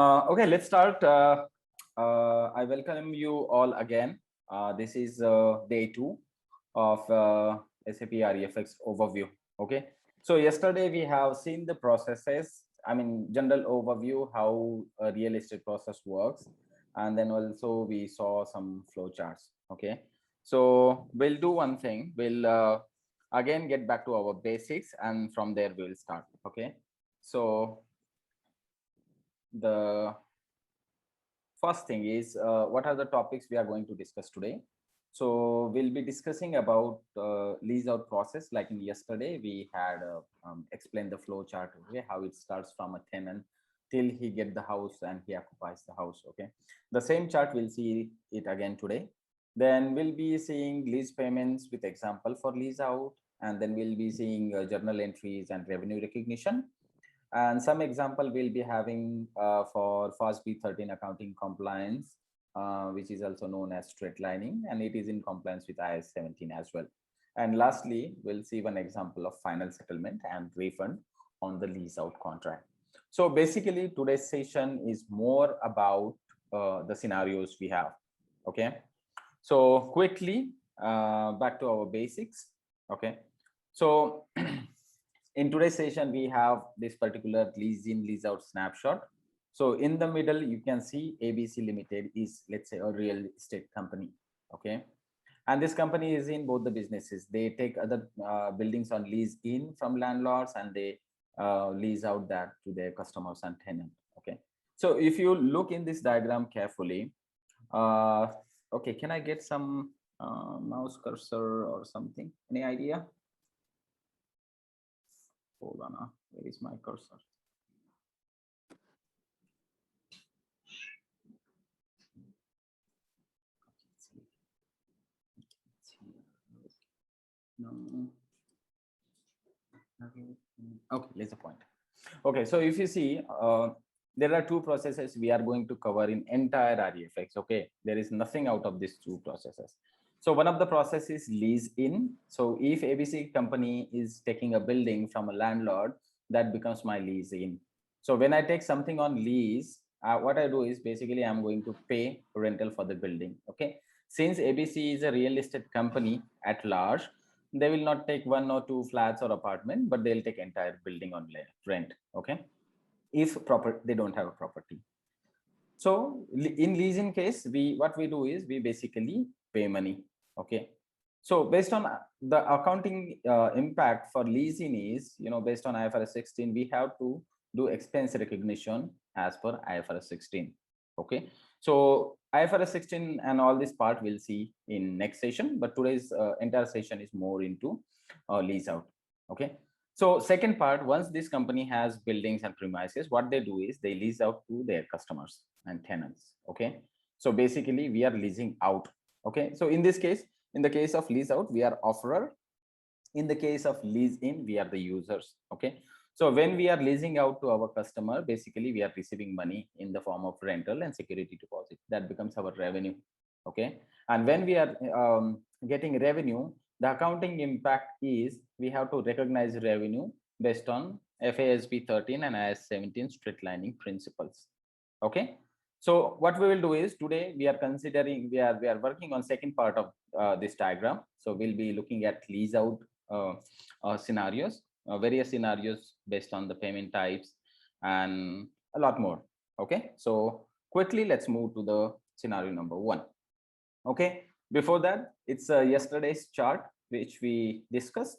Okay, let's start. I welcome you all again. This is day 2 of SAP REFX overview. Okay, so yesterday we have seen the processes. I mean, general overview how a real estate process works, and then also we saw some flow charts. Okay, so we'll do one thing. We'll again get back to our basics, and from there we'll start. Okay, so the first thing is what are the topics we are going to discuss today. So we'll be discussing about lease out process. Like in yesterday we had explained the flow chart, okay, how it starts from a tenant till he get the house and he occupies the house. Okay, the same chart we'll see it again today. Then we'll be seeing lease payments with example for lease out, and then we'll be seeing journal entries and revenue recognition, and some example we'll be having for FASB 13 accounting compliance, which is also known as straight lining, and it is in compliance with IS 17 as well. And lastly, we'll see one example of final settlement and refund on the lease out contract. So basically, today's session is more about the scenarios we have. Okay. So quickly, back to our basics. Okay. So in today's session, we have this particular lease in, lease out snapshot. So in the middle, you can see ABC Limited is, let's say, a real estate company. Okay. And this company is in both the businesses. They take other buildings on lease in from landlords, and they lease out that to their customers and tenants. Okay. So if you look in this diagram carefully, okay, can I get some mouse cursor or something? Any idea? Hold on, where is my cursor? No. Okay, there's a point. Okay, so if you see, there are two processes we are going to cover in entire REFX. Okay, there is nothing out of these two processes. So one of the processes is lease in. So if ABC company is taking a building from a landlord, that becomes my lease in. So when I take something on lease, what I do is basically I'm going to pay rental for the building. Okay, since ABC is a real estate company at large, they will not take one or two flats or apartment, but they'll take entire building on rent. Okay, if proper they don't have a property. So in leasing case, what we do is we basically pay money. Okay, so based on the accounting impact for leasing is, based on IFRS 16, we have to do expense recognition as per IFRS 16. Okay, so IFRS 16 and all this part we'll see in next session, but today's entire session is more into lease out. Okay, so second part, once this company has buildings and premises, what they do is they lease out to their customers and tenants. Okay, so basically we are leasing out. Okay, so in this case, in the case of lease out, we are offerer. In the case of lease in, we are the users. Okay, so when we are leasing out to our customer, basically we are receiving money in the form of rental and security deposit. That becomes our revenue. Okay, and when we are getting revenue, the accounting impact is we have to recognize revenue based on FASB 13 and IS 17 straight lining principles. Okay, so what we will do is today we are considering, we are working on second part of this diagram. So we'll be looking at lease out scenarios, various scenarios based on the payment types and a lot more. Okay, so quickly let's move to the scenario number 1. Okay, before that, it's yesterday's chart which we discussed,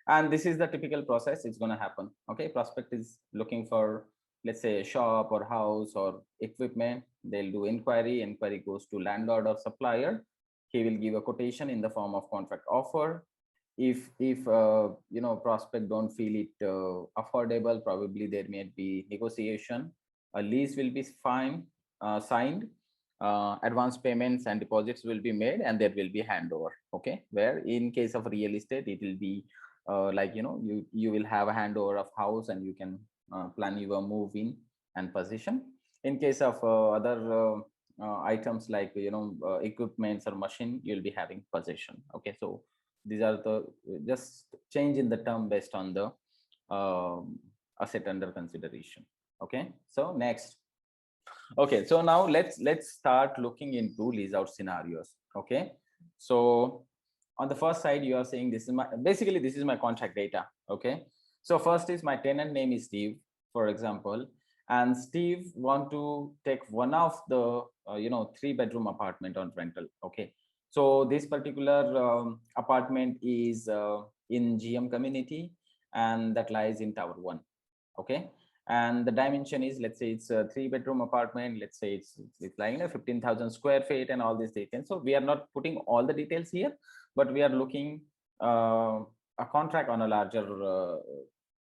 and this is the typical process. It's going to happen. Okay, prospect is looking for, let's say, a shop or house or equipment. They'll do inquiry goes to landlord or supplier. He will give a quotation in the form of contract offer. If prospect don't feel it affordable, probably there may be negotiation. A lease will be fine, signed, advance payments and deposits will be made, and there will be handover. Okay, where in case of real estate, it will be like, you will have a handover of house, and you can plan your move in and position. In case of other items like, equipments or machine, you'll be having possession. Okay, so these are the just change in the term based on the asset under consideration. Okay, so next, Okay, so now let's start looking into lease out scenarios. Okay, so on the first side, you are saying this is my basically this is my contract data. Okay, so first is my tenant name is Steve, for example, and Steve want to take one of the 3-bedroom apartment on rental. Okay, so this particular apartment is in GM community, and that lies in Tower 1. Okay, and the dimension is, let's say it's a 3-bedroom apartment, let's say it's like 15,000 square feet and all these details. So we are not putting all the details here, but we are looking a contract on a larger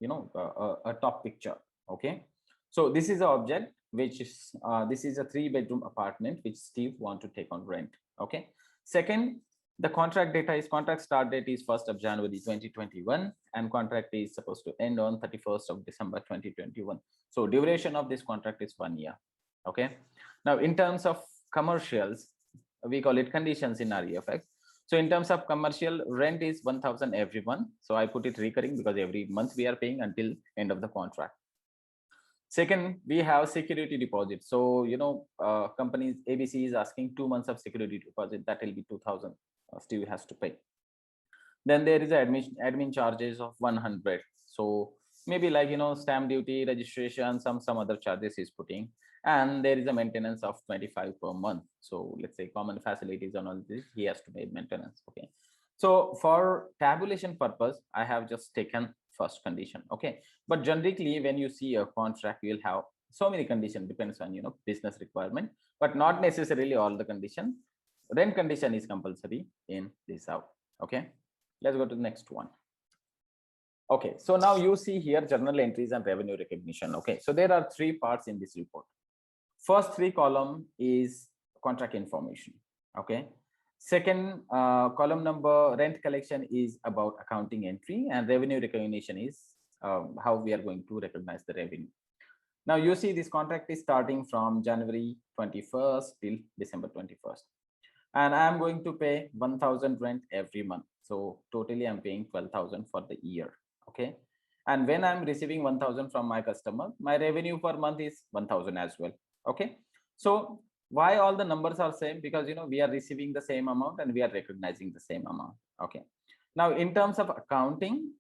a top picture. Okay, so this is the object which is this is a 3-bedroom apartment which Steve want to take on rent. Okay, second, the contract data is contract start date is 1st of January 2021, and contract is supposed to end on 31st of December 2021. So duration of this contract is 1 year. Okay, now in terms of commercials, we call it conditions in REFX. So in terms of commercial, rent is 1,000 every month. So I put it recurring because every month we are paying until end of the contract. Second, we have security deposit. So companies ABC is asking 2 months of security deposit, that will be 2,000 Steve has to pay. Then there is admin charges of 100. So maybe like stamp duty, registration, some other charges he's putting, and there is a maintenance of 25 per month. So let's say common facilities and all this, he has to pay maintenance. Okay, so for tabulation purpose, I have just taken first condition. Okay, but generically when you see a contract, you will have so many conditions, depends on business requirement, but not necessarily all the condition. Rent condition is compulsory in this out. Okay, let's go to the next one. Okay, so now you see here journal entries and revenue recognition. Okay, so there are 3 parts in this report. First 3 column is contract information. Okay, second column number rent collection is about accounting entry, and revenue recognition is how we are going to recognize the revenue. Now you see this contract is starting from January 21st till December 21st, and I am going to pay 1,000 rent every month. So totally I'm paying 12,000 for the year. Okay, and when I'm receiving 1,000 from my customer, my revenue per month is 1,000 as well. Okay, so why all the numbers are same? Because we are receiving the same amount and we are recognizing the same amount. Okay, now in terms of accounting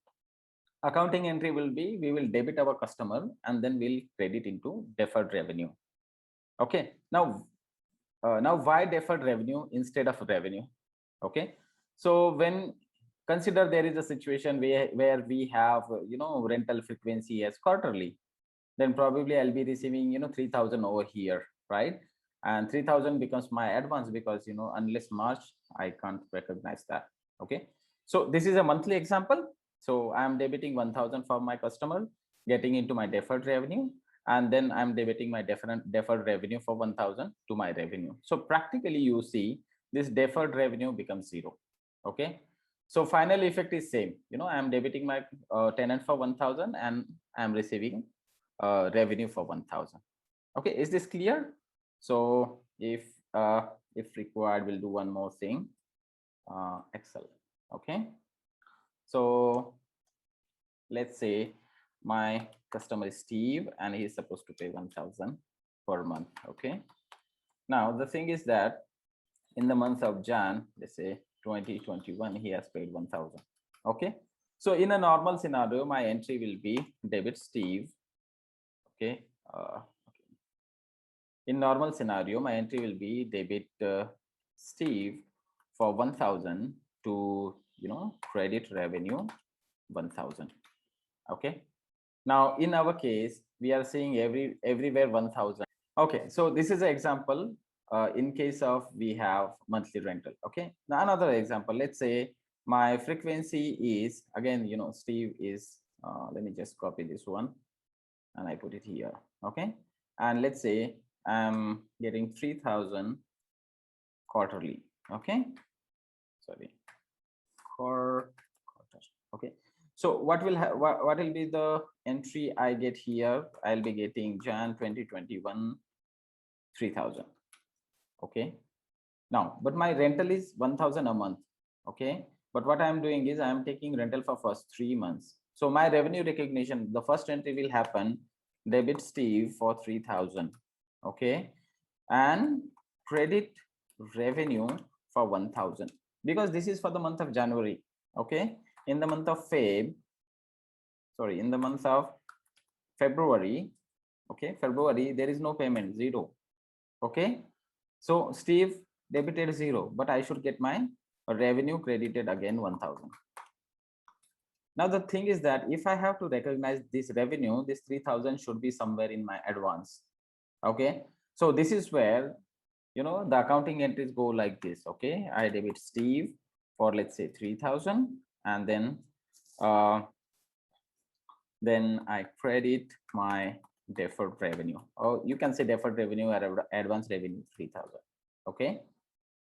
entry will be, we will debit our customer and then we'll credit into deferred revenue. Okay, now why deferred revenue instead of revenue? Okay, so when consider there is a situation where we have rental frequency as quarterly, then probably I'll be receiving 3,000 over here, right? And 3,000 becomes my advance, because unless March I can't recognize that. Okay, so this is a monthly example. So I'm debiting 1,000 for my customer, getting into my deferred revenue, and then I'm debiting my deferred revenue for 1,000 to my revenue. So practically you see this deferred revenue becomes 0. Okay, so final effect is same. I'm debiting my tenant for 1,000 and I'm receiving revenue for 1,000. Okay, is this clear? So if required, we'll do one more thing. Excel. Okay, so let's say my customer is Steve and he's supposed to pay 1,000 per month. Okay, now the thing is that in the month of Jan, let's say 2021, he has paid 1,000. Okay, so in a normal scenario, my entry will be debit Steve. Okay, in normal scenario, my entry will be debit Steve for 1,000 to credit revenue 1,000. Okay, now in our case we are seeing everywhere 1,000. Okay, so this is an example in case of we have monthly rental. Okay, now another example, let's say my frequency is, again Steve is let me just copy this one and I put it here. Okay, and let's say I'm getting 3,000 quarterly. Okay, sorry, quarter. Okay, so what will be the entry I get here? I'll be getting Jan 2021 3,000. Okay, now but my rental is 1,000 a month. Okay, but what I'm doing is I'm taking rental for first 3 months. So my revenue recognition, the first entry will happen debit Steve for 3,000. Okay, and credit revenue for 1000, because this is for the month of January. Okay, in the month of in the month of February, okay, February, there is no payment, 0. Okay, so Steve debited 0, but I should get my revenue credited again 1000. Now the thing is that if I have to recognize this revenue, this 3000 should be somewhere in my advance. Okay, so this is where, you know, the accounting entries go like this. Okay, I debit Steve for, let's say, 3000, and then I credit my deferred revenue, or you can say deferred revenue or advance revenue 3000. Okay,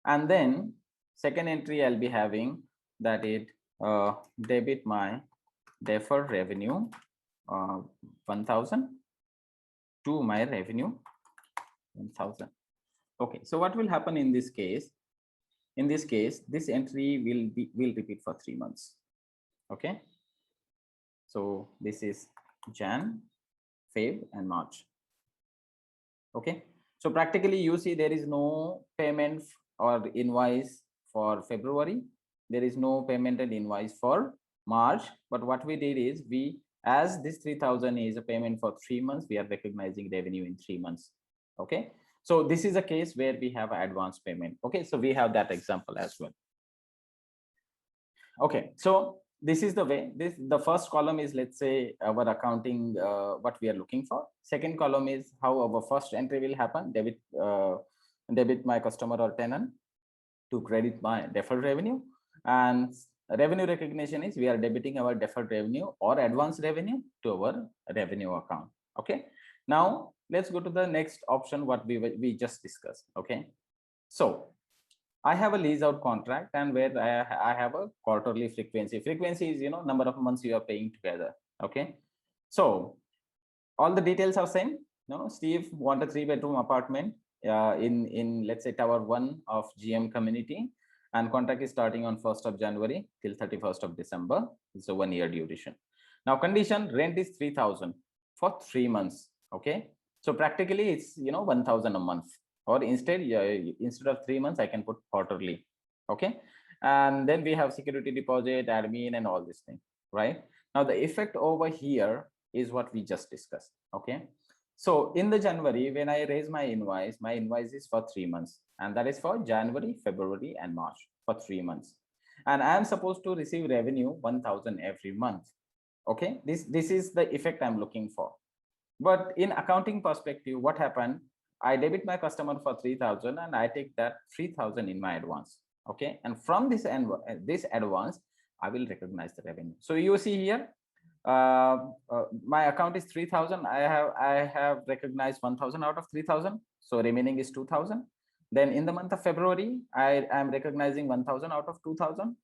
and then second entry I'll be having that it debit my deferred revenue 1000 to my revenue 1000. Okay, so what will happen in this case? In this case, this entry will repeat for 3 months. Okay, so this is Jan, Feb, and March. Okay, so practically you see there is no payment or invoice for February. There is no payment and invoice for March. But what we did is, as this 3000 is a payment for 3 months, we are recognizing revenue in 3 months. Okay, so this is a case where we have advance payment. Okay, so we have that example as well. Okay, so this is the way. The first column is, let's say, our accounting, what we are looking for. Second column is how our first entry will happen, debit my customer or tenant to credit my deferred revenue. And revenue recognition is we are debiting our deferred revenue or advance revenue to our revenue account. Okay, now let's go to the next option, what we just discussed. Okay, so I have a lease out contract, and where I have a quarterly frequency. Frequency is, you know, number of months you are paying together. Okay, so all the details are same. No, Steve want a 3-bedroom apartment in let's say Tower 1 of GM community, and contract is starting on 1st of January till 31st of December. It's a 1-year duration. Now condition, rent is 3000 for 3 months. Okay, so practically it's, you know, 1000 a month, or instead of 3 months I can put quarterly. Okay, and then we have security deposit, admin, and all these things. Right, now the effect over here is what we just discussed. Okay, so in the January, when I raise my invoice is for 3 months, and that is for January, February, and March, for 3 months, and I am supposed to receive revenue 1000 every month. Okay, this is the effect I'm looking for. But in accounting perspective, what happened? I debit my customer for 3000, and I take that 3000 in my advance. Okay, and from this advance, I will recognize the revenue. So you see here, my account is 3000. I have recognized 1000 out of 3000, so remaining is 2000. Then in the month of February, I am recognizing 1000 out of 2000,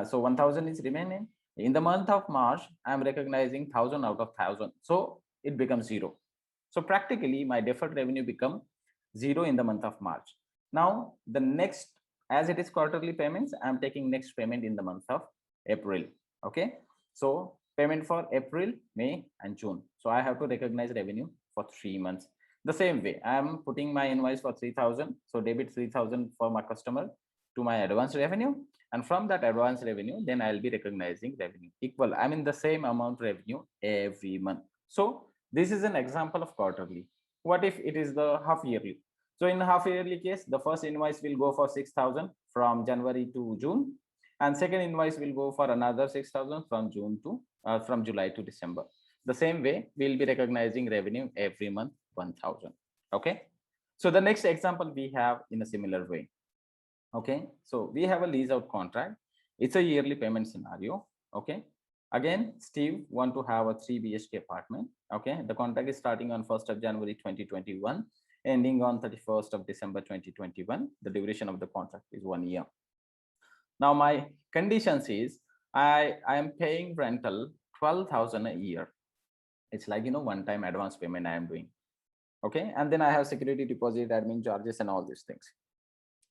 so 1000 is remaining. In the month of March, I am recognizing 1000 out of 1000, so it becomes 0. So practically my deferred revenue become 0 in the month of March. Now the next, as it is quarterly payments, I am taking next payment in the month of April. Okay, so payment for April, May, and June. So I have to recognize revenue for 3 months. The same way, I am putting my invoice for 3000, so debit 3000 for my customer to my advance revenue, and from that advance revenue, then I'll be recognizing revenue equal, I mean the same amount revenue every month. So this is an example of quarterly. What if it is the half yearly? So in the half yearly case, the first invoice will go for 6000 from January to June, and second invoice will go for another 6000 from from July to December. The same way, we'll be recognizing revenue every month 1000. Okay, so the next example we have in a similar way. Okay, so we have a lease out contract. It's a yearly payment scenario. Okay, again, Steve want to have a 3 BHK apartment. Okay, the contract is starting on 1st of January 2021, ending on 31st of December 2021. The duration of the contract is 1 year. Now my conditions is, I am paying rental 12,000 a year. It's like, you know, one-time advance payment I am doing. Okay, and then I have security deposit, admin charges, and all these things.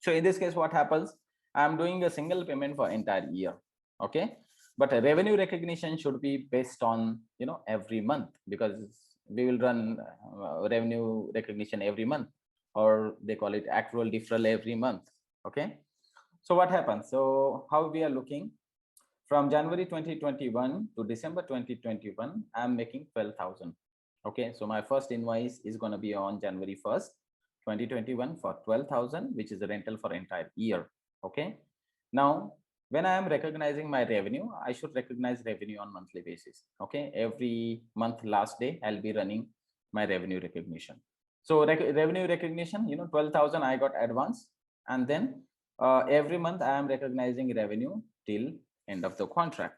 So in this case, what happens? I'm doing a single payment for entire year. Okay, but a revenue recognition should be based on, you know, every month, because we will run revenue recognition every month. or they call it accrual deferral every month. Okay, so what happens? So how we are looking from January 2021 to December 2021, I'm making 12,000. Okay, so my first invoice is going to be on January 1st, 2021 for 12,000, which is the rental for entire year. Okay, now when I am recognizing my revenue, I should recognize revenue on monthly basis. Okay, every month last day, I'll be running my revenue recognition. So revenue recognition, 12,000 I got advance, and then every month I am recognizing revenue till end of the contract.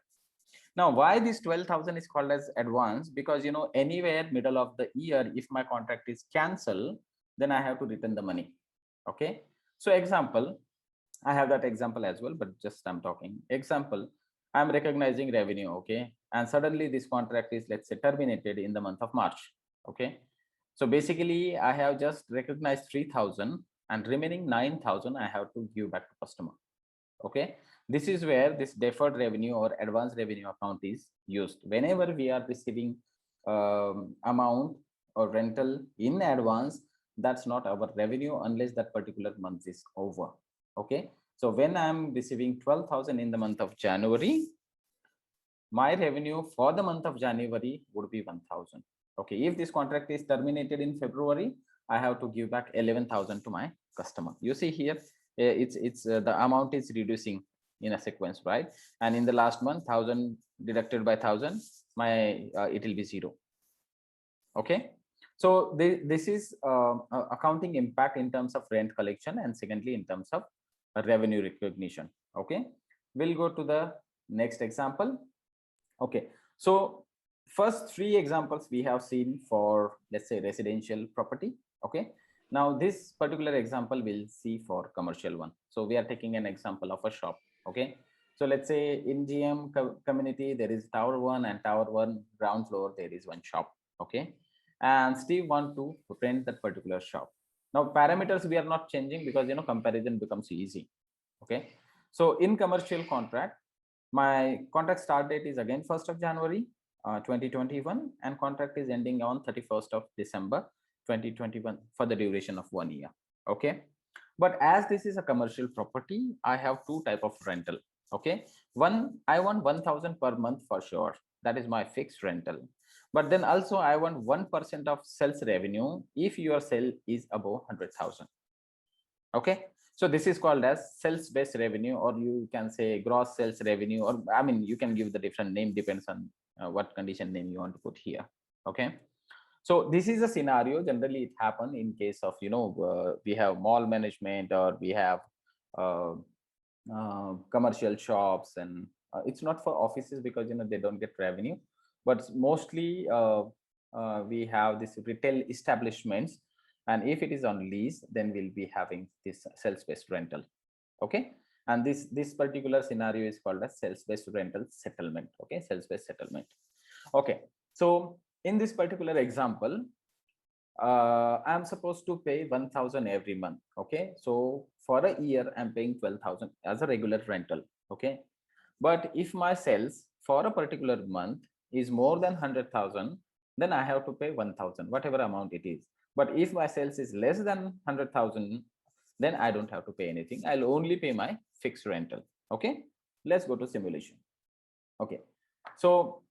Now, why this 12,000 is called as advance? Because anywhere middle of the year, if my contract is cancelled, then I have to return the money. Okay, so example, I have that example as well, but just I'm talking example. I'm recognizing revenue. Okay, and suddenly this contract is, let's say, terminated in the month of March. Okay, so basically I have just recognized 3,000, and remaining 9,000 I have to give back to customer. Okay, this is where this deferred revenue or advanced revenue account is used. Whenever we are receiving amount or rental in advance, that's not our revenue unless that particular month is over. Okay, so when I'm receiving 12,000 in the month of January, my revenue for the month of January would be 1,000. Okay, if this contract is terminated in February, I have to give back 11,000 to my customer. You see here, it's the amount is reducing in a sequence, right? And in the last month, 1,000 deducted by 1,000, my it will be 0. Okay, so this is accounting impact in terms of rent collection, and secondly in terms of revenue recognition. Okay, we'll go to the next example. Okay, so first 3 examples we have seen for, let's say, residential property. Okay, now this particular example we'll see for commercial one. So we are taking an example of a shop. Okay, so let's say in GM community there is tower 1, and tower 1 ground floor there is one shop. Okay, and Steve want to rent that particular shop. Now parameters we are not changing because comparison becomes easy. Okay, so in commercial contract, my contract start date is again 1st of January 2021, and contract is ending on 31st of December 2021 for the duration of 1 year. Okay, but as this is a commercial property, I have 2 type of rental. Okay, one, I want 1,000 per month for sure, that is my fixed rental. But then also I want 1% of sales revenue if your sale is above 100,000. Okay, so this is called as sales based revenue, or you can say gross sales revenue, or I mean you can give the different name, depends on what condition name you want to put here. Okay, so this is a scenario generally it happen in case of we have mall management, or we have uh, commercial shops, and it's not for offices because they don't get revenue, but mostly we have this retail establishments, and if it is on lease, then we'll be having this sales based rental. Okay, and this particular scenario is called as sales based rental settlement. Okay, sales based settlement. Okay, so in this particular example, I'm supposed to pay 1,000 every month. Okay, so for a year I'm paying 12,000 as a regular rental. Okay, but if my sales for a particular month is more than 100,000, then I have to pay 1,000, whatever amount it is. But if my sales is less than 100,000, then I don't have to pay anything. I'll only pay my fixed rental. Okay, let's go to simulation. Okay, so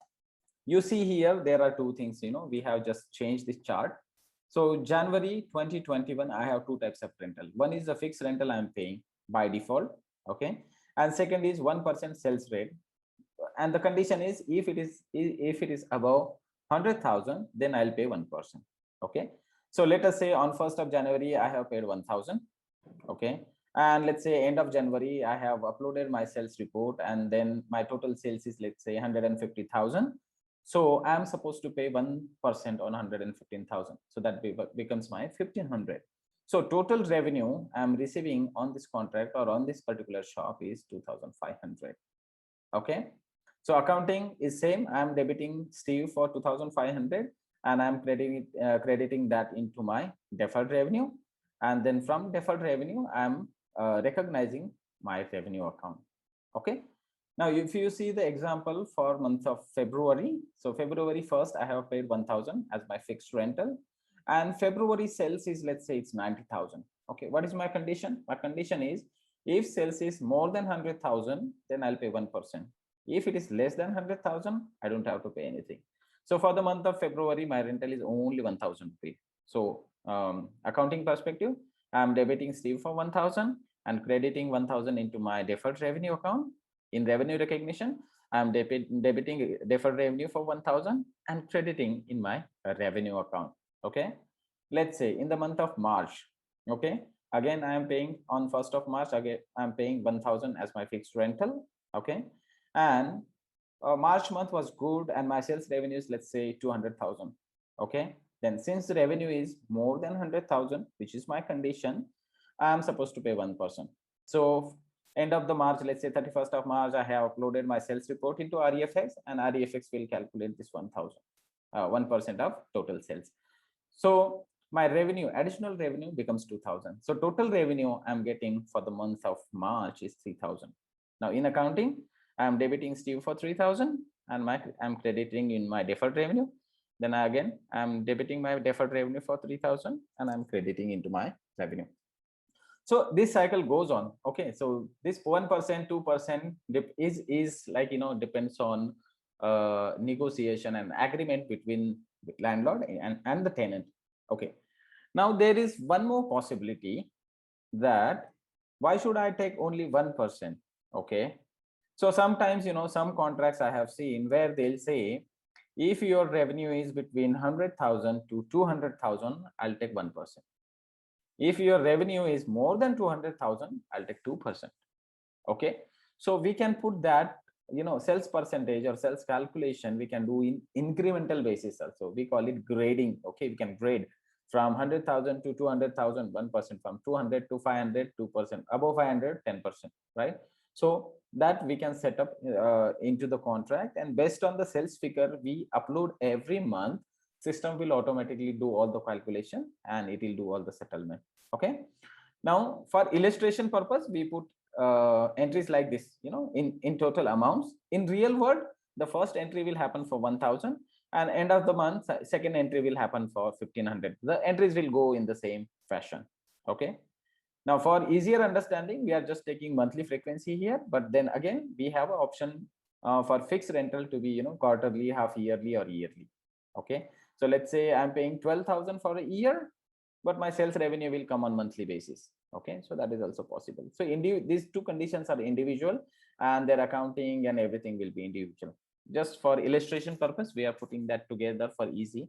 you see here there are 2 things. We have just changed this chart. So January 2021, I have 2 types of rental. One is the fixed rental I'm paying by default. Okay, and second is 1% sales rate, and the condition is if it is above 100,000, then I'll pay 1%. Okay, so let us say on 1st of January I have paid 1,000. Okay, and let's say end of January I have uploaded my sales report, and then my total sales is, let's say, 150,000. So I'm supposed to pay 1% on 115,000, so that becomes my 1,500. So total revenue I'm receiving on this contract or on this particular shop is 2,500. Okay, so accounting is same. I'm debiting Steve for 2,500, and I'm crediting that into my deferred revenue, and then from deferred revenue I'm recognizing my revenue account. Okay, now if you see the example for month of February, so February 1st I have paid 1,000 as my fixed rental, and February sales is, let's say it's 90,000. Okay, what is my condition? My condition is, if sales is more than 100,000, then I'll pay 1%. If it is less than 100,000, I don't have to pay anything. So for the month of February, my rental is only 1,000 rupees. So accounting perspective, I'm debiting Steve for 1,000 and crediting 1,000 into my deferred revenue account. In revenue recognition, I'm debiting deferred revenue for 1,000 and crediting in my revenue account. Okay, let's say in the month of March, okay, again I am paying on 1st of March, again I'm paying 1,000 as my fixed rental. Okay, and March month was good and my sales revenue is, let's say 200,000. Okay, then since the revenue is more than 100,000, which is my condition, I am supposed to pay 1%. So end of the March, let's say 31st of March, I have uploaded my sales report into REFX, and REFX will calculate this 1,000, 1% of total sales. So my revenue, additional revenue becomes 2,000. So total revenue I'm getting for the month of March is 3,000. Now in accounting, I'm debiting Steve for 3,000 and I'm crediting in my deferred revenue. Then again, I'm debiting my deferred revenue for 3,000 and I'm crediting into my revenue. So this cycle goes on. Okay, so this 1%, 2% is like, depends on negotiation and agreement between the landlord and the tenant. Okay, now there is one more possibility, that why should I take only 1%? Okay, so sometimes, some contracts I have seen where they'll say, if your revenue is between 100,000 to 200,000, I'll take 1%. If your revenue is more than 200,000, I'll take 2%. Okay, so we can put that, sales percentage or sales calculation, we can do in incremental basis also. We call it grading. Okay, we can grade from 100,000 to 200,000, 1%, from 200 to 500, 2%, above 500, 10%, right? So that we can set up into the contract, and based on the sales figure we upload every month, system will automatically do all the calculation and it will do all the settlement. Okay, now for illustration purpose, we put entries like this, in total amounts. In real world, the first entry will happen for 1,000, and end of the month, second entry will happen for 1,500. The entries will go in the same fashion. Okay, now for easier understanding, we are just taking monthly frequency here, but then again we have an option for fixed rental to be, quarterly, half yearly or yearly. Okay, so let's say I'm paying 12,000 for a year, but my sales revenue will come on monthly basis. Okay, so that is also possible. So these two conditions are individual, and their accounting and everything will be individual. Just for illustration purpose, we are putting that together for easy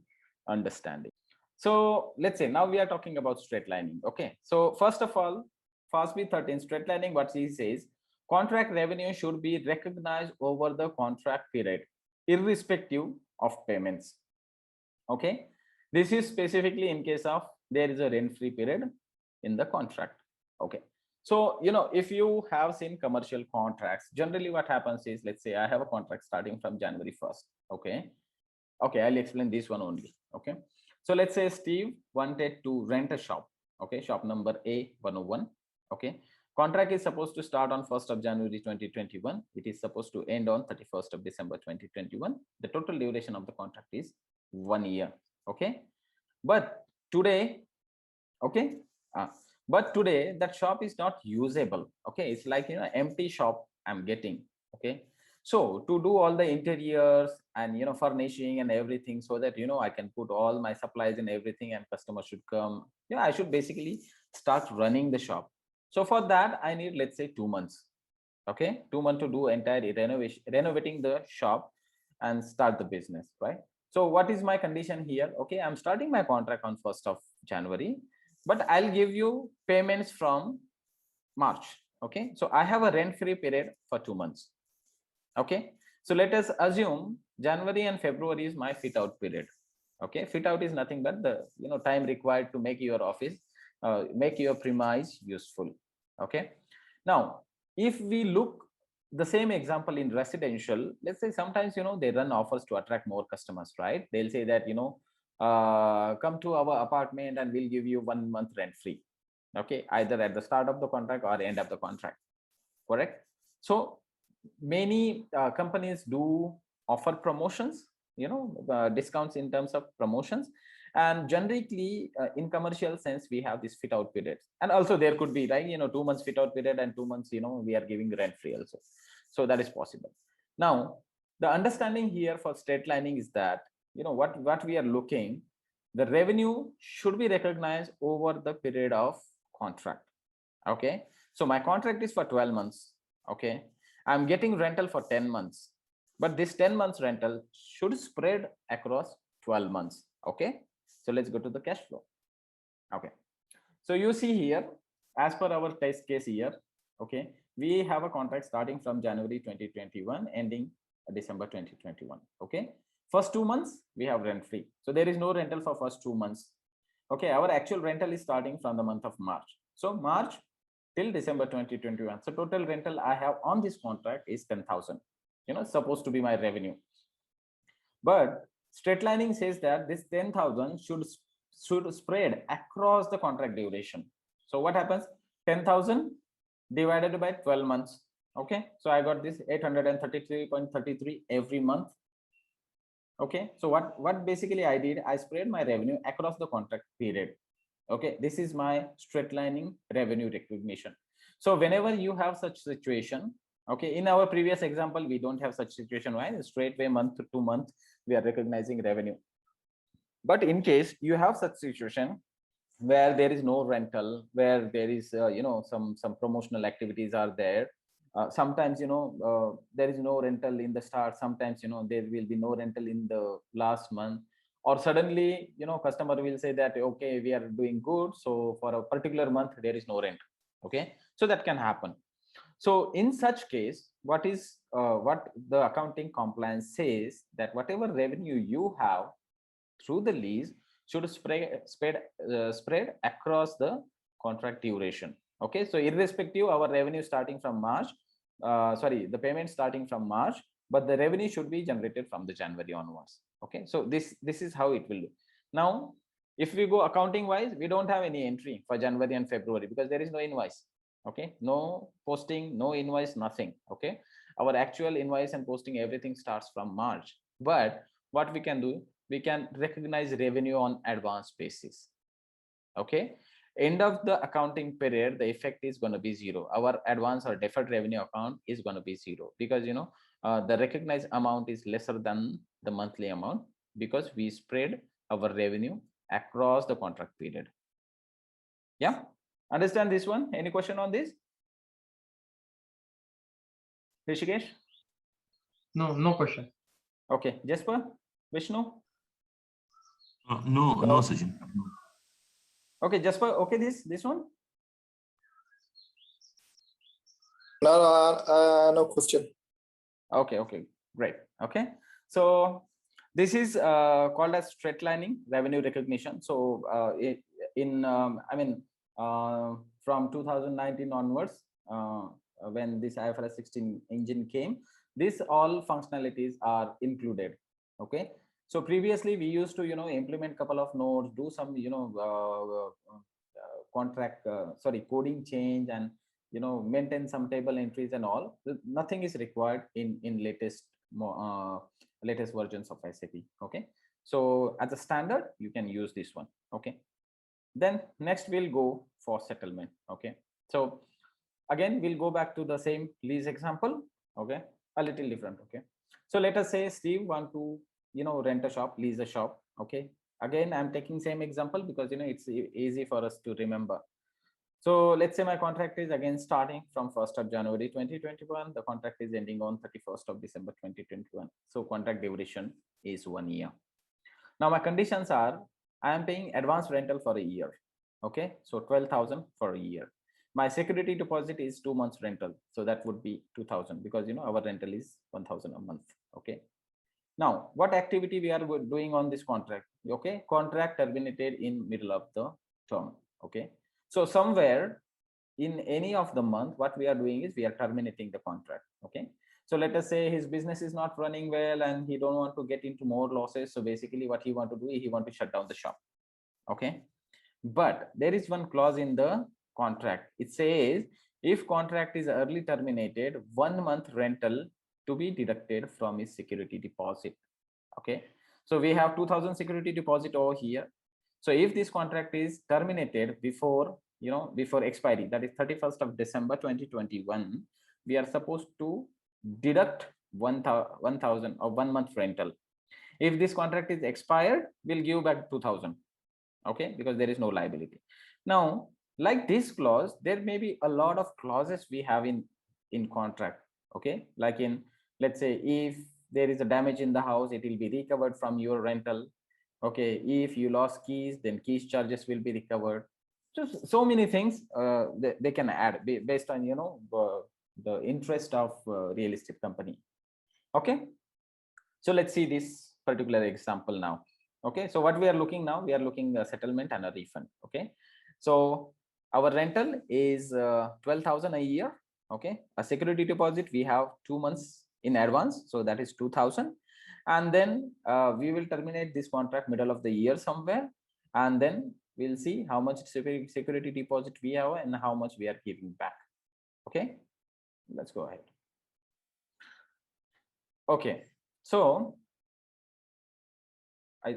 understanding. So let's say now we are talking about straight lining. Okay, so first of all, FASB 13 straight lining, what he says, contract revenue should be recognized over the contract period, irrespective of payments. Okay, this is specifically in case of there is a rent-free period in the contract. Okay, so if you have seen commercial contracts, generally what happens is, let's say I have a contract starting from January 1st. Okay, I'll explain this one only. Okay, so let's say Steve wanted to rent a shop. Okay, shop number A101. Okay, contract is supposed to start on 1st of January 2021. It is supposed to end on 31st of December 2021. The total duration of the contract is 1 year. Okay, but today, but today that shop is not usable. Okay, it's like empty shop I'm getting. Okay, so to do all the interiors and furnishing and everything, so that I can put all my supplies and everything, and customers should come, I should basically start running the shop. So for that I need, let's say, 2 months. Okay, 2 months to do entire renovating the shop and start the business, right? So what is my condition here? Okay, I'm starting my contract on 1st of January, but I'll give you payments from March. Okay, so I have a rent-free period for 2 months. Okay, so let us assume January and February is my fit out period. Okay, fit out is nothing but the time required to make your office, make your premise useful. Okay, now if we look the same example in residential, let's say sometimes they run offers to attract more customers, right? They'll say that come to our apartment and we'll give you 1 month rent free. Okay, either at the start of the contract or end of the contract. Correct. So many companies do offer promotions, discounts in terms of promotions, And generically, in commercial sense, we have this fit out period, and also there could be, like, 2 months fit out period and 2 months, we are giving rent free also. So that is possible. Now, the understanding here for straight lining is that, what we are looking, the revenue should be recognized over the period of contract. Okay, so my contract is for 12 months. Okay, I'm getting rental for 10 months, but this 10 months rental should spread across 12 months. Okay, so let's go to the cash flow. Okay, so you see here, as per our test case here, okay, we have a contract starting from January 2021 ending December 2021. Okay, first 2 months we have rent free, so there is no rental for first 2 months. Okay, our actual rental is starting from the month of March. So March till December 2021. So total rental I have on this contract is 10,000. Supposed to be my revenue. But straight lining says that this 10,000 should spread across the contract duration. So what happens? 10,000 divided by 12 months. Okay, so I got this 833.33 every month. Okay, so what basically I did, I spread my revenue across the contract period. Okay, this is my straight lining revenue recognition. So whenever you have such situation, okay, in our previous example we don't have such situation, right? Straight way month to month we are recognizing revenue. But in case you have such situation where there is no rental, where there is some promotional activities are there, sometimes there is no rental in the start, sometimes there will be no rental in the last month, or suddenly customer will say that, okay, we are doing good, so for a particular month there is no rent. Okay, so that can happen. So in such case, what the accounting compliance says, that whatever revenue you have through the lease should spread across the contract duration. Okay, so irrespective, our revenue starting from March, the payment starting from March, but the revenue should be generated from the January onwards. Okay, so this is how it will do. Now, if we go accounting wise, we don't have any entry for January and February because there is no invoice. Okay, no posting, no invoice, nothing. Okay, our actual invoice and posting, everything starts from March. But what we can do, we can recognize revenue on advance basis. Okay, end of the accounting period, the effect is going to be zero. Our advance or deferred revenue account is going to be zero because the recognized amount is lesser than the monthly amount because we spread our revenue across the contract period. Yeah, understand this one? Any question on this, Rishikesh? No question. Okay, Jasper, Vishnu? No, Sachin. Okay, Jasper, okay, this one? No question. Okay, great. Okay, so this is called as straight lining revenue recognition. So from 2019 onwards, when this IFRS 16 engine came, this all functionalities are included. Okay, so previously we used to implement couple of nodes, do some coding change, and maintain some table entries and all. Nothing is required in latest versions of SAP. Okay, so as a standard you can use this one. Okay, then next we'll go for settlement. Okay, so again we'll go back to the same lease example. Okay, a little different. Okay, so let us say Steve want to rent a shop, lease a shop. Okay, again I'm taking same example because it's easy for us to remember. So let's say my contract is again starting from 1st of January 2021. The contract is ending on 31st of December 2021. So contract duration is 1 year. Now my conditions are, I am paying advance rental for a year. Okay, so 12,000 for a year. My security deposit is 2 months rental, so that would be 2,000 because our rental is 1,000 a month. Okay. Now, what activity we are doing on this contract? Okay, contract terminated in middle of the term. Okay, so somewhere in any of the month, what we are doing is we are terminating the contract. Okay, so let us say his business is not running well and he don't want to get into more losses. So basically what he want to do, he want to shut down the shop. Okay, but there is one clause in the contract. It says if contract is early terminated, 1 month rental to be deducted from his security deposit. Okay, so we have 2,000 security deposit over here. So if this contract is terminated before, before expiry, that is 31st of December 2021, we are supposed to deduct 1,000 or 1 month rental. If this contract is expired, we'll give back 2,000. Okay, because there is no liability. Now, like this clause, there may be a lot of clauses we have in contract. Okay, like in, let's say, if there is a damage in the house, it will be recovered from your rental. Okay, if you lost keys, then keys charges will be recovered. So many things they can add based on the interest of real estate company. Okay, so let's see this particular example now. Okay, so what we are looking now, we are looking a settlement and a refund. Okay, so our rental is 12,000 a year. Okay, a security deposit we have 2 months in advance, so that is 2,000. And then we will terminate this contract middle of the year somewhere, and then we'll see how much security deposit we have and how much we are giving back. Okay, let's go ahead. Okay, so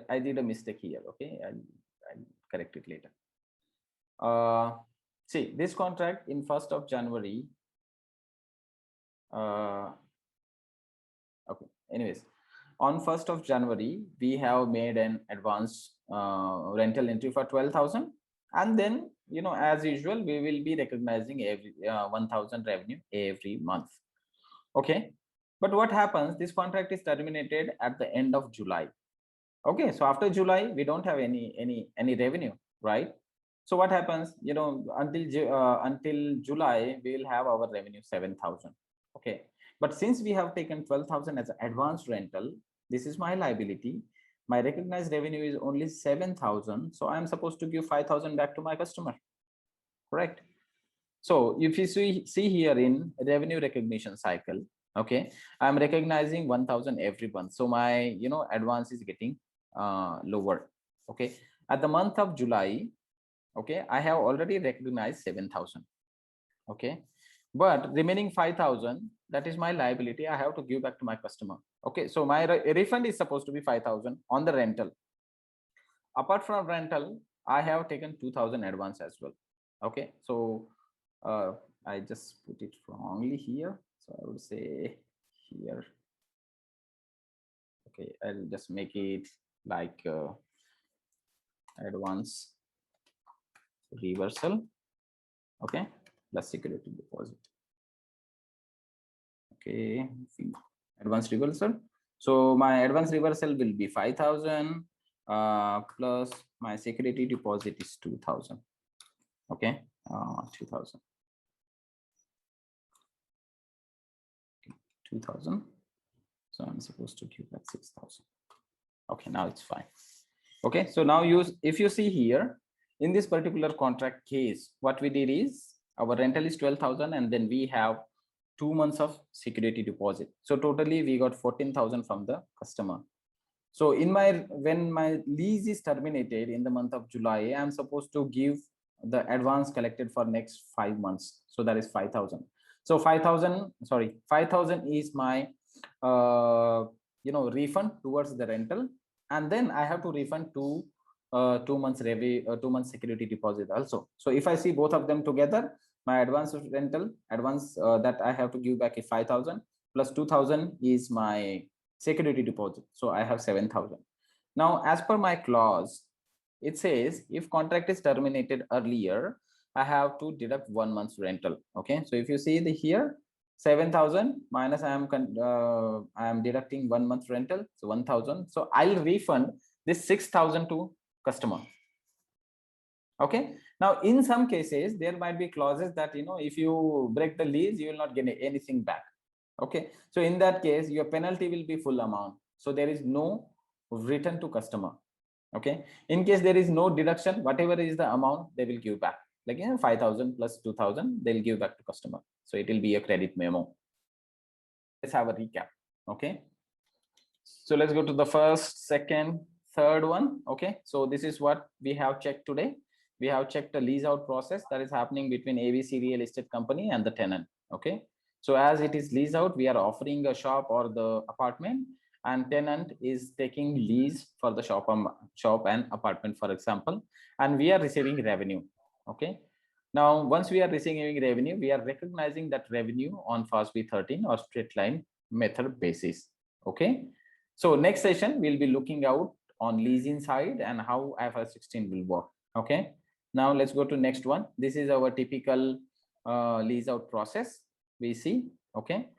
I did a mistake here. Okay, I'll correct it later. See, this contract in 1st of January. Okay, anyways, on 1st of January, we have made an advance rental entry for 12,000. And then, as usual, we will be recognizing every 1,000 revenue every month. Okay, but what happens, this contract is terminated at the end of July. Okay, so after July, we don't have any revenue, right? So what happens, until July, we will have our revenue 7,000. Okay, but since we have taken 12,000 as an advance rental, this is my liability. My recognized revenue is only 7,000. So I'm supposed to give 5,000 back to my customer, correct? So if you see here in revenue recognition cycle, okay, I'm recognizing 1,000 every month. So my, advance is getting lower. Okay, at the month of July, okay, I have already recognized 7,000. Okay, but remaining 5,000, that is my liability. I have to give back to my customer. Okay, so my refund is supposed to be 5,000 on the rental. Apart from rental, I have taken 2,000 advance as well. Okay, so I just put it wrongly here. So I would say here. Okay, I'll just make it like advance reversal. Okay, plus security deposit. Okay, advance reversal. So my advance reversal will be 5,000 plus my security deposit is 2,000. Okay, 2,000. 2,000. So I'm supposed to give that 6,000. Okay, now it's fine. Okay, so now if you see here in this particular contract case, what we did is our rental is 12,000 and then we have 2 months of security deposit. So totally we got 14,000 from the customer. So when my lease is terminated in the month of July, I'm supposed to give the advance collected for next 5 months. So that is 5,000. So 5,000 is my refund towards the rental, and then I have to refund 2 months revenue, 2 months security deposit also. So if I see both of them together, my advance rental advance that I have to give back is 5,000 plus 2,000 is my security deposit. So I have 7,000. Now, as per my clause, it says if contract is terminated earlier, I have to deduct 1 month's rental. Okay, so if you see here 7,000 minus I am deducting 1 month rental, so 1,000. So I'll refund this 6,000 to customer. Okay, now in some cases there might be clauses that if you break the lease, you will not get anything back. Okay, so in that case your penalty will be full amount, so there is no return to customer. Okay, in case there is no deduction, whatever is the amount they will give back, like 5,000 plus 2,000 they'll give back to customer. So it will be a credit memo. Let's have a recap. Okay, so let's go to the first, second, third one. Okay, so this is what we have checked today. We have checked the lease out process that is happening between ABC Real Estate Company and the tenant. Okay, so as it is lease out, we are offering a shop or the apartment, and tenant is taking lease for the shop and apartment, for example, and we are receiving revenue. Okay. Now, once we are receiving revenue, we are recognizing that revenue on FASB 13 or straight line method basis. Okay. So next session, we'll be looking out on leasing side and how IFRS 16 will work. Okay. Now let's go to next one. This is our typical lease out process we see. Okay.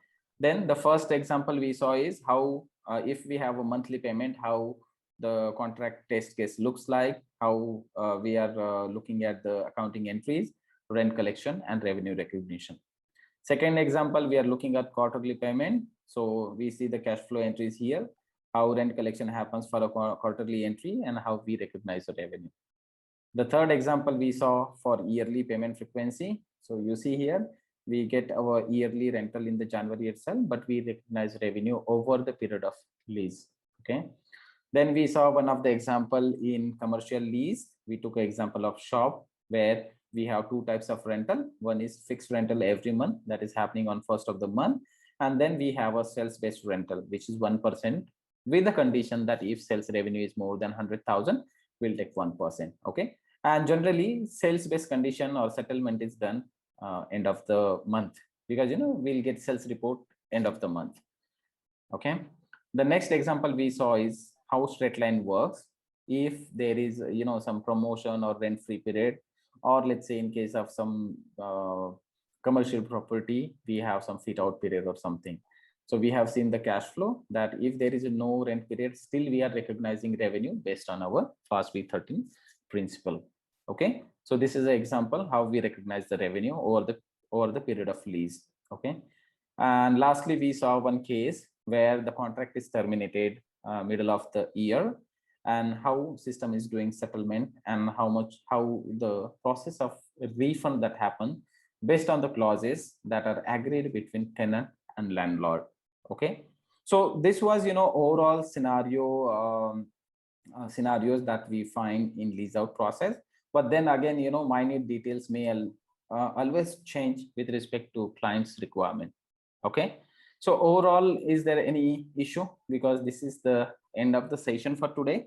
Then the first example we saw is how if we have a monthly payment, how the contract test case looks like, how we are looking at the accounting entries, rent collection and revenue recognition. Second example, we are looking at quarterly payment. So we see the cash flow entries here, how rent collection happens for a quarterly entry and how we recognize the revenue. The third example we saw for yearly payment frequency. So you see here, we get our yearly rental in the January itself, but we recognize revenue over the period of lease. Okay. Then we saw one of the example in commercial lease. We took an example of shop where we have two types of rental. One is fixed rental every month that is happening on first of the month. And then we have a sales-based rental, which is 1% with the condition that if sales revenue is more than 100,000, we'll take 1%. Okay. And generally sales-based condition or settlement is done end of the month, because we'll get sales report end of the month. Okay. The next example we saw is how straight line works. If there is some promotion or rent free period, or let's say in case of some commercial property, we have some fit out period or something. So we have seen the cash flow that if there is no rent period, still we are recognizing revenue based on our FASB 13 principle. Okay. So this is an example how we recognize the revenue over the period of lease. Okay. And lastly, we saw one case where the contract is terminated middle of the year, and how system is doing settlement and how the process of refund that happen based on the clauses that are agreed between tenant and landlord. Okay. So this was overall scenarios that we find in lease out process. But then again, minute details may always change with respect to client's requirement. Okay. So overall, is there any issue? Because this is the end of the session for today.